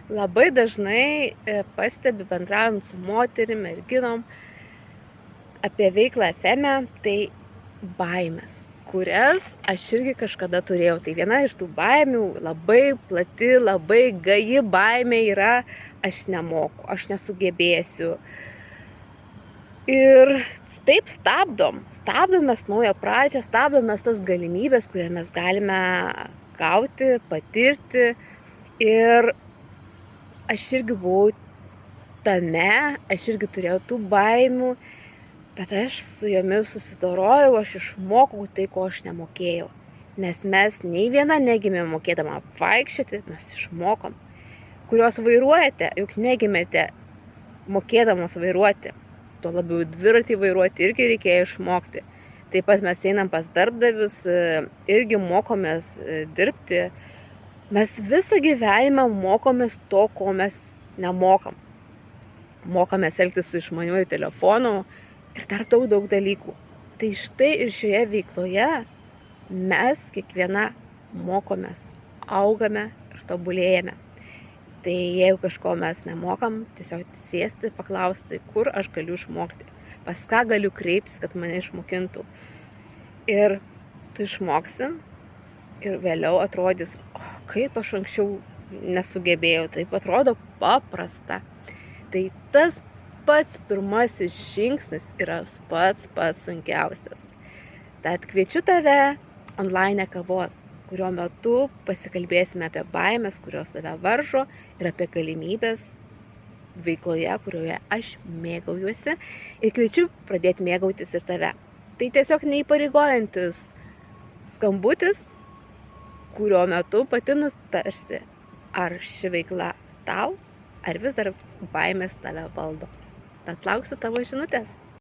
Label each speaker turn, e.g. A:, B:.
A: Labai dažnai pastebiu bendraujant su moterim, merginom apie veiklą FEME, tai baimės, kurias aš irgi kažkada turėjau. Tai viena iš tų baimių, labai plati, labai gaji baimė yra, aš nemoku, aš nesugebėsiu. Ir taip stabdom mes naują pradžią, stabdom mes tas galimybės, kurią mes galime gauti, patirti. Ir aš irgi buvau tame, aš irgi turėjau tų baimių, bet aš su jomis susidorojau, aš išmokau tai, ko aš nemokėjau. Nes mes nei viena negimėme mokėdama vaikščioti, mes išmokom. Kurios vairuojate, juk negimėte mokėdamos vairuoti. Tuo labiau dviratį vairuoti irgi reikėjo išmokti. Taip pat mes einam pas darbdavius, irgi mokomės dirbti. Mes visą gyvenimą mokomės to, ko mes nemokam. Mokomės elgtis su išmaniuoju telefonu ir dar daug dalykų. Tai štai ir šioje veikloje mes kiekviena mokomės, augame ir tobulėjame. Tai jeigu kažko mes nemokam, tiesiog sėsti, paklausti, kur aš galiu išmokti, pas ką galiu kreiptis, kad mane išmokintų. Ir tu išmoksi ir vėliau atrodys, kaip aš anksčiau nesugebėjau, taip atrodo paprasta. Tai tas pats pirmasis žingsnis yra pats sunkiausias. Tad kviečiu tave online kavos, kurio metu pasikalbėsime apie baimės, kurios tave varžo, ir apie galimybės veikloje, kurioje aš mėgaujuosi, ir kviečiu pradėti mėgautis ir tave. Tai tiesiog neįpareigojantis skambutis, kurio metu pati nutarsi, ar ši veikla tau, ar vis dar baimės tave valdo. Tad lauksiu tavo žinutės.